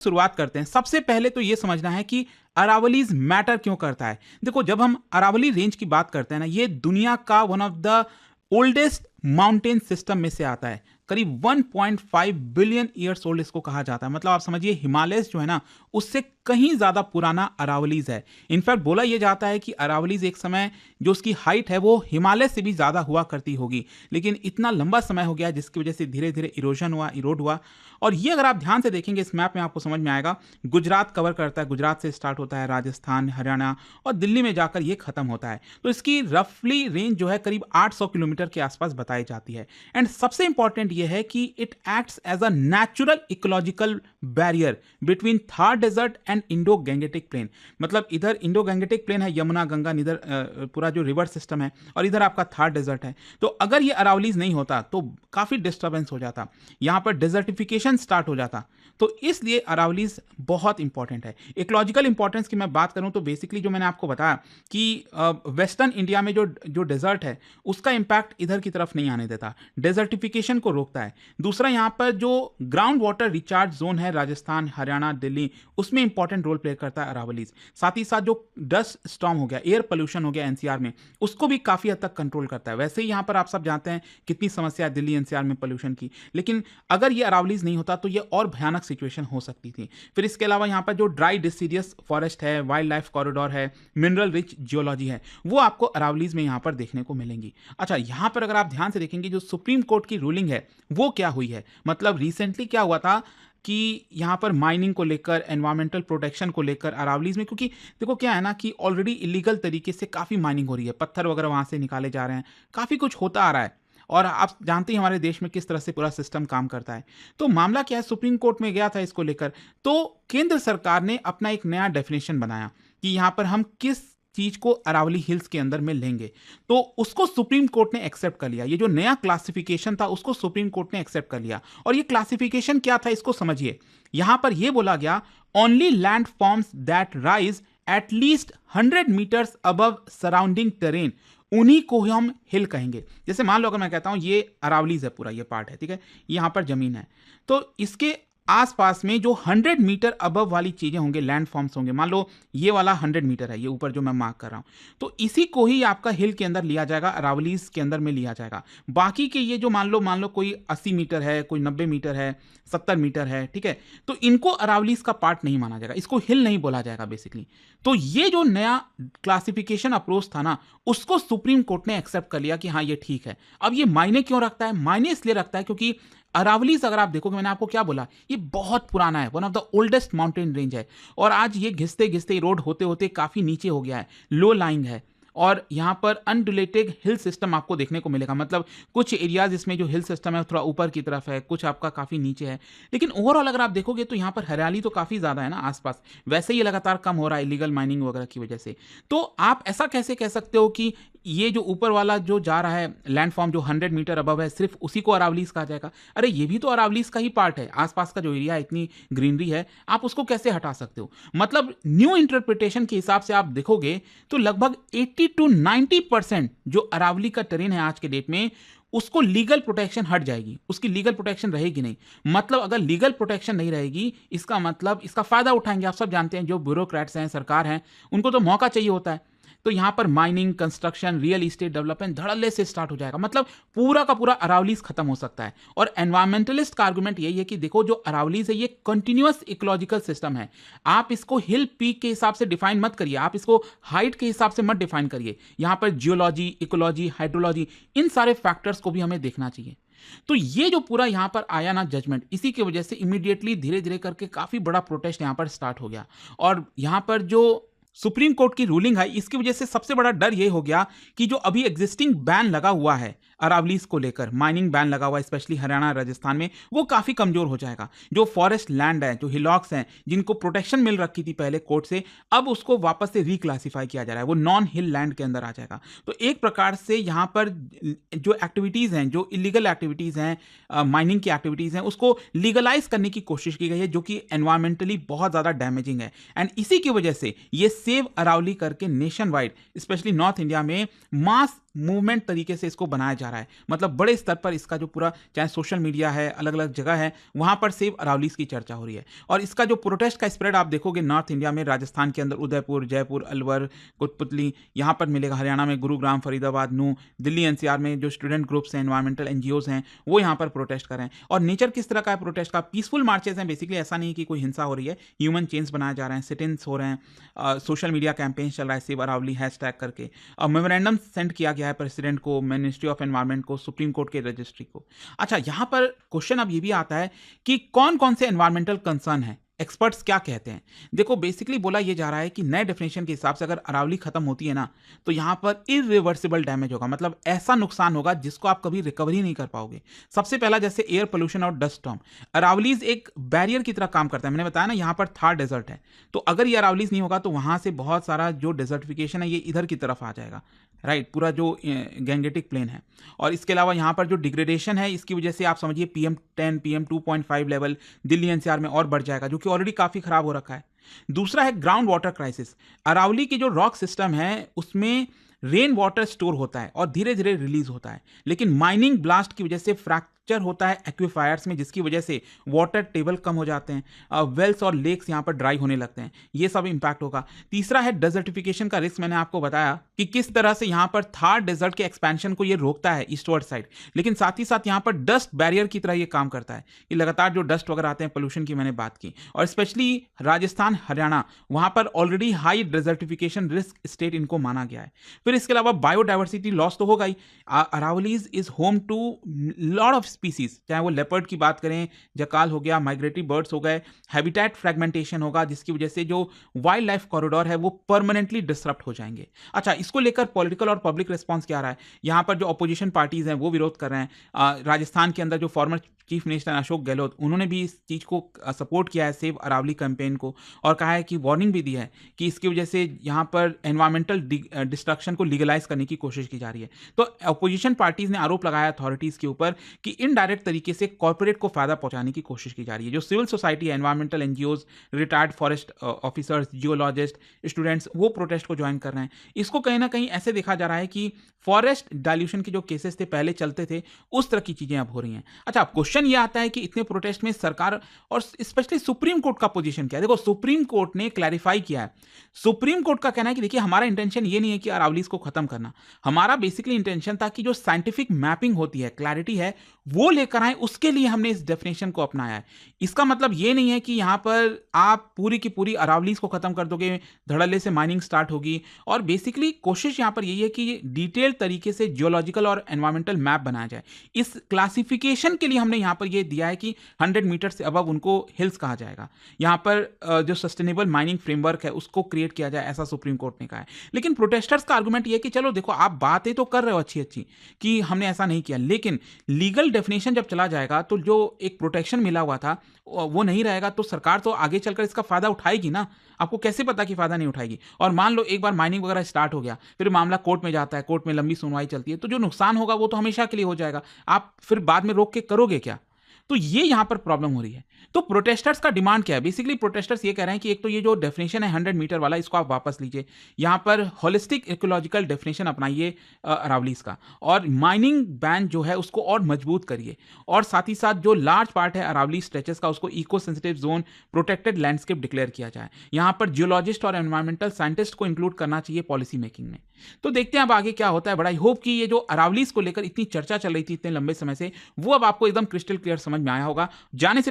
शुरुआत करते हैं। सबसे पहले तो ये समझना है कि अरावलीज मैटर क्यों करता है। देखो, जब हम अरावली रेंज की बात करते हैं ना, ये दुनिया का one of the oldest mountain system में से आता है। करीब 1.5 बिलियन ईयर्स ओल्ड इसको कहा जाता है। मतलब आप समझिए हिमालय जो है ना, उससे कहीं ज्यादा पुराना अरावलीज है। इनफैक्ट बोला यह जाता है कि अरावलीज एक समय जो उसकी हाइट है वो हिमालय से भी ज्यादा हुआ करती होगी, लेकिन इतना लंबा समय हो गया जिसकी वजह से धीरे धीरे इरोड हुआ। और ये अगर आप ध्यान से देखेंगे इस मैप में आपको समझ में आएगा, गुजरात कवर करता है, गुजरात से स्टार्ट होता है, राजस्थान, हरियाणा और दिल्ली में जाकर ये खत्म होता है। तो इसकी रफली रेंज जो है करीब 800 किलोमीटर के आसपास बताई जाती है। एंड सबसे इंपॉर्टेंट ये है कि it acts as a natural ecological barrier between Thar desert and Indo Gangetic plain. मतलब इधर इंडो गैंगेटिक प्लेन है, यमुना गंगा इधर पूरा जो रिवर सिस्टम है, और इधर आपका थार डेजर्ट है। तो अगर ये अरावलीज नहीं होता तो काफी डिस्टर्बेंस हो जाता, यहां पर डेजर्टिफिकेशन स्टार्ट हो जाता। तो इसलिए अरावलीज बहुत इंपॉर्टेंट है। इकोलॉजिकल इंपॉर्टेंस की मैं बात करूं तो बेसिकली जो मैंने आपको बताया कि वेस्टर्न इंडिया में जो डेजर्ट है उसका इंपैक्ट इधर की तरफ नहीं आने देता, डेजर्टिफिकेशन को रोकता है। दूसरा, यहां पर जो ग्राउंड वाटर रिचार्ज जोन है राजस्थान, हरियाणा, दिल्ली, उसमें इंपॉर्टेंट रोल प्ले करता है अरावलीज। साथ ही साथ जो डस्ट स्टॉर्म हो गया, एयर पोल्यूशन हो गया एनसीआर में, उसको भी काफी हद तक कंट्रोल करता है। वैसे ही यहां पर आप सब जानते हैं कितनी समस्या है दिल्ली एनसीआर में पोल्यूशन की, लेकिन अगर ये अरावलीज नहीं होता तो ये और भयानक सिचुएशन हो सकती थी। फिर इसके अलावा यहां पर जो ड्राई डिसीडियस फॉरेस्ट है, वाइल्ड लाइफ कॉरिडोर है, मिनरल रिच जियोलॉजी है, वो आपको अरावलीज में यहां पर देखने को मिलेंगी। अच्छा, यहां पर अगर आप ध्यान से देखेंगे जो सुप्रीम कोर्ट की रूलिंग है वो क्या हुई है, मतलब रिसेंटली क्या हुआ था कि यहां पर माइनिंग को लेकर, एनवायरमेंटल प्रोटेक्शन को लेकर अरावलीज में, क्योंकि देखो क्या है ना कि ऑलरेडी इलीगल तरीके से काफी माइनिंग हो रही है, पत्थर वगैरह वहां से निकाले जा रहे हैं, काफी कुछ होता आ रहा है। और आप जानते हैं हमारे देश में किस तरह से पूरा सिस्टम काम करता है। तो मामला क्या है, सुप्रीम कोर्ट में गया था इसको लेकर, तो केंद्र सरकार ने अपना एक नया डेफिनेशन बनाया कि यहां पर हम किस चीज को अरावली हिल्स के अंदर में लेंगे। तो उसको सुप्रीम कोर्ट ने एक्सेप्ट कर लिया। ये जो नया क्लासिफिकेशन था उसको सुप्रीम कोर्ट ने एक्सेप्ट कर लिया। और ये क्लासिफिकेशन क्या था इसको समझिए। यहां पर यह बोला गया, only land forms that rise at least 100 metres above surrounding terrain, उन्हीं को हम हिल कहेंगे। जैसे मान लो अगर मैं कहता हूं ये अरावलीज है, पूरा ये पार्ट है, ठीक है, यहां पर जमीन है, तो इसके आसपास में जो 100 मीटर अबव वाली चीजें होंगे, लैंड फॉर्म्स होंगे, मान लो ये वाला 100 मीटर है, ये ऊपर जो मैं मार्क कर रहा हूं, तो इसी को ही आपका हिल के अंदर लिया जाएगा, अरावलीज के अंदर में लिया जाएगा। बाकी के ये जो मान लो कोई 80 मीटर है, कोई 90 मीटर है, 70 मीटर है, ठीक है, तो इनको अरावलीज का पार्ट नहीं माना जाएगा, इसको हिल नहीं बोला जाएगा बेसिकली। तो ये जो नया क्लासिफिकेशन अप्रोच था ना, उसको सुप्रीम कोर्ट ने एक्सेप्ट कर लिया कि हाँ ये ठीक है। अब ये मायने क्यों रखता है? मायने इसलिए रखता है क्योंकि अरावलीज अगर आप देखोगे, मैंने आपको क्या बोला, ये बहुत पुराना है, one of the oldest mountain range है, और आज ये घिसते घिसते रोड होते होते काफी नीचे हो गया है, लो लाइंग है, और यहां पर अनडिलेटेड हिल सिस्टम आपको देखने को मिलेगा। मतलब कुछ एरियाज इसमें जो हिल सिस्टम है थोड़ा ऊपर की तरफ है, कुछ आपका काफी नीचे है, लेकिन ओवरऑल अगर आप देखोगे तो यहां पर हरियाली तो काफी ज्यादा है ना आसपास। वैसे ही लगातार कम हो रहा है इलीगल माइनिंग वगैरह की वजह से। तो आप ऐसा कैसे कह सकते हो कि ये जो ऊपर वाला जो जा रहा है लैंडफॉर्म जो 100 मीटर अबव है, सिर्फ उसी को अरावलीज कहा जाएगा? अरे ये भी तो अरावलीज का ही पार्ट है, आसपास का जो एरिया है, इतनी ग्रीनरी है, आप उसको कैसे हटा सकते हो? मतलब न्यू इंटरप्रिटेशन के हिसाब से आप देखोगे तो लगभग 80 to 90% जो अरावली का टेरेन है आज के डेट में, उसको लीगल प्रोटेक्शन हट जाएगी, उसकी लीगल प्रोटेक्शन रहेगी नहीं। मतलब अगर लीगल प्रोटेक्शन नहीं रहेगी, इसका मतलब इसका फायदा उठाएंगे, आप सब जानते हैं जो ब्यूरोक्रेट्स हैं, सरकार हैं, उनको तो मौका चाहिए होता है। तो यहां पर mining, construction, real estate development धड़ल्ले से स्टार्ट हो जाएगा। मतलब पूरा का पूरा अरावलीज खत्म हो सकता है। और एनवायरमेंटलिस्ट का आर्गुमेंट यही है कि देखो जो अरावलीज है ये कंटिन्यूअस इकोलॉजिकल सिस्टम है, आप इसको हिल पीक के हिसाब से डिफाइन मत करिए, आप इसको हाइट के हिसाब से मत डिफाइन करिए। यहां पर जियोलॉजी, इकोलॉजी, हाइड्रोलॉजी, इन सारे फैक्टर्स को भी हमें देखना चाहिए। तो ये जो पूरा यहां पर आया ना जजमेंट, इसी की वजह से इमीडिएटली धीरे धीरे करके काफी बड़ा प्रोटेस्ट यहां पर स्टार्ट हो गया। और यहां पर जो सुप्रीम कोर्ट की रूलिंग है, इसकी वजह से सबसे बड़ा डर यह हो गया कि जो अभी एग्जिस्टिंग बैन लगा हुआ है अरावलीज को लेकर, माइनिंग बैन लगा हुआ है स्पेशली हरियाणा, राजस्थान में, वो काफी कमजोर हो जाएगा। जो फॉरेस्ट लैंड है, जो हिलॉक्स हैं, जिनको प्रोटेक्शन मिल रखी थी पहले कोर्ट से, अब उसको वापस से रिक्लासिफाई किया जा रहा है, वो नॉन हिल लैंड के अंदर आ जाएगा। तो एक प्रकार से यहां पर जो एक्टिविटीज हैं, जो इलीगल एक्टिविटीज हैं, माइनिंग की एक्टिविटीज हैं, उसको लीगलाइज करने की कोशिश की गई है, जो कि एनवायरमेंटली बहुत ज्यादा डैमेजिंग है। एंड इसी की वजह से ये सेव अरावली करके nation wide, specially north India में, मास मूवमेंट तरीके से इसको बनाया जा रहा है, मतलब बड़े स्तर पर इसका जो पूरा चाहे सोशल मीडिया है, अलग अलग जगह है, वहां पर सेव अरावलीज की चर्चा हो रही है। और इसका जो प्रोटेस्ट का स्प्रेड आप देखोगे नॉर्थ इंडिया में, राजस्थान के अंदर उदयपुर, जयपुर, अलवर, कोटपुतली, यहाँ पर मिलेगा, हरियाणा में गुरुग्राम, फरीदाबाद, नूह, दिल्ली एनसीआर में जो स्टूडेंट ग्रुप्स हैं, एनवायरमेंटल एनजीओज हैं, वो यहाँ पर प्रोटेस्ट कर रहे हैं। और नेचर किस तरह का है प्रोटेस्ट का? पीसफुल मार्चेस हैं बेसिकली, ऐसा नहीं कि कोई हिंसा हो रही है, ह्यूमन चेन्स बनाए जा रहे हैं, सिट इन्स हो रहे हैं, सोशल मीडिया कैंपेन चल रहा है सेव अरावली हैशटैग करके, और मेमोरेंडम सेंड किया गया है प्रेसिडेंट को, मिनिस्ट्री ऑफ एनवायरमेंट को, सुप्रीम कोर्ट के रजिस्ट्री को। अच्छा, यहाँ पर क्वेश्चन अब ये भी आता है कि कौन कौन से एनवायरमेंटल कंसर्न है, एक्सपर्ट्स क्या कहते हैं। देखो बेसिकली बोला ये जा रहा है कि नए डेफिनेशन के हिसाब से अगर अरावली खत्म होती है ना, तो यहां पर इरिवर्सिबल डैमेज होगा, मतलब ऐसा नुकसान होगा जिसको आप कभी रिकवरी नहीं कर पाओगे। सबसे पहला जैसे एयर पोल्यूशन और डस्ट स्टॉर्म, अरावलीज एक बैरियर की तरह काम करता है। मैंने बताया ना यहां पर थार डेजर्ट है, तो अगर ये अरावलीज नहीं होगा तो वहां से बहुत सारा जो डेजर्टिफिकेशन है ये इधर की तरफ आ जाएगा, राइट, पूरा जो गैंगेटिक प्लेन है। और इसके अलावा यहाँ पर जो डिग्रेडेशन है इसकी वजह से आप समझिए PM10, PM2.5 level Delhi NCR में और बढ़ जाएगा, जो कि ऑलरेडी काफी खराब हो रखा है। दूसरा है ग्राउंड वाटर क्राइसिस। अरावली की जो रॉक सिस्टम है उसमें रेन वाटर स्टोर होता है और धीरे धीरे रिलीज होता है, लेकिन माइनिंग ब्लास्ट की वजह से फ्रैक्चर होता है एक्विफायर्स में, जिसकी वजह से वाटर टेबल कम हो जाते हैं, वेल्स और लेक्स यहाँ पर ड्राई होने लगते हैं, ये सब इंपैक्ट होगा। तीसरा है डेजर्टिफिकेशन का रिस्क। मैंने आपको बताया कि किस तरह से यहाँ पर थार डेजर्ट के एक्सपेंशन को ये रोकता है ईस्टवर्ड साइड, लेकिन साथ ही साथ यहाँ पर डस्ट बैरियर की तरह ये काम करता है कि लगातार जो डस्ट वगैरह आते हैं, पोल्यूशन की मैंने बात की, और स्पेशली राजस्थान, हरियाणा, वहां पर already high desertification risk state इनको माना गया है। फिर इसके अलावा बायोडाइवर्सिटी लॉस तो होगा ही। Aravallis is home to lot of species, चाहे वो लेपर्ड की बात करें, जकाल हो गया, माइग्रेटरी बर्ड्स हो गए, हैबिटेट फ्रेगमेंटेशन होगा, जिसकी वजह से जो वाइल्ड लाइफ कॉरिडोर है वो परमानेंटली डिसरप्ट हो जाएंगे। अच्छा, इसको लेकर पॉलिटिकल और पब्लिक रिस्पॉन्स क्या रहा है? यहाँ पर जो अपोजिशन पार्टीज हैं वो विरोध कर रहे हैं। राजस्थान के अंदर जो former chief minister Ashok Gehlot, उन्होंने भी इस चीज को सपोर्ट किया है, सेव अरावली कैंपेन को, और कहा है कि वार्निंग भी दी है कि इसकी वजह से यहाँ पर एनवायरमेंटल डिस्ट्रक्शन को लीगलाइज करने की कोशिश की जा रही है। तो अपोजिशन पार्टीज ने आरोप लगाया अथॉरिटीज के ऊपर कि इनडायरेक्ट तरीके से कॉर्पोरेट को फायदा पहुंचाने की कोशिश की जा रही है। जो सिविल सोसाइटी है, environmental NGOs, retired forest officers, geologist, students, वो प्रोटेस्ट को ज्वाइन कर रहे हैं। इसको कहीं ना कहीं ऐसे देखा जा रहा है कि फॉरेस्ट डाइल्यूशन के जो केसेस थे पहले चलते थे, उस तरह की चीजें अब हो रही हैं। अच्छा, अब क्वेश्चन ये आता है कि इतने प्रोटेस्ट में सरकार और स्पेशली सुप्रीम कोर्ट का पोजीशन क्या है? देखो, सुप्रीम कोर्ट ने क्लैरिफाई किया है। सुप्रीम कोर्ट का कहना है कि देखिए, हमारा इंटेंशन ये नहीं है कि अरावलीज को खत्म करना, हमारा बेसिकली इंटेंशन था कि जो साइंटिफिक मैपिंग होती है, क्लैरिटी है, वो लेकर आए, उसके लिए हमने इस डेफिनेशन को अपनाया है। इसका मतलब ये नहीं है कि यहां पर आप पूरी की पूरी अरावलीज को खत्म कर दोगे, धड़ल्ले से माइनिंग स्टार्ट होगी। और बेसिकली कोशिश यहां पर यही है कि डिटेल तरीके से जियोलॉजिकल और एनवायरमेंटल मैप बनाया जाए। इस क्लासिफिकेशन के लिए हमने यहां पर यह दिया है कि 100 मीटर से अबव उनको हिल्स कहा जाएगा। यहां पर जो सस्टेनेबल माइनिंग फ्रेमवर्क है उसको क्रिएट किया जाए, ऐसा सुप्रीम कोर्ट ने कहा है। लेकिन प्रोटेस्टर्स का आर्गुमेंट यह है कि चलो देखो, आप बातें तो कर रहे हो अच्छी अच्छी कि हमने ऐसा नहीं किया, लेकिन लीगल डेफिनेशन जब चला जाएगा तो जो एक प्रोटेक्शन मिला हुआ था वो नहीं रहेगा, तो सरकार तो आगे चलकर इसका फायदा उठाएगी ना। आपको कैसे पता कि फायदा नहीं उठाएगी? और मान लो एक बार माइनिंग वगैरह स्टार्ट हो गया, फिर मामला कोर्ट में जाता है, कोर्ट में लंबी सुनवाई चलती है, तो जो नुकसान होगा वो तो हमेशा के लिए हो जाएगा। आप फिर बाद में रोक के करोगे क्या? तो ये यहां पर प्रॉब्लम हो रही है। तो प्रोटेस्टर्स का डिमांड क्या है? बेसिकली प्रोटेस्टर्स ये कह रहे हैं कि एक तो ये जो डेफिनेशन है 100 मीटर वाला, इसको आप वापस लीजिए, यहां पर होलिस्टिक इकोलॉजिकल डेफिनेशन अपनाइए अरावलीज का, और माइनिंग बैन जो है उसको और मजबूत करिए, और साथ ही साथ जो लार्ज पार्ट है अरावली स्ट्रेचेस का उसको eco sensitive zone, protected landscape declare किया जाए। यहां पर जियोलॉजिस्ट और एनवायरमेंटल साइंटिस्ट को इंक्लूड करना चाहिए पॉलिसी मेकिंग में। तो देखते हैं अब आगे क्या होता है। बड़ा आई होप कि ये जो अरावलीज को लेकर इतनी चर्चा चल रही थी इतने लंबे समय से, वो अब आपको एकदम क्रिस्टल क्लियर समझ में आया होगा। जाने से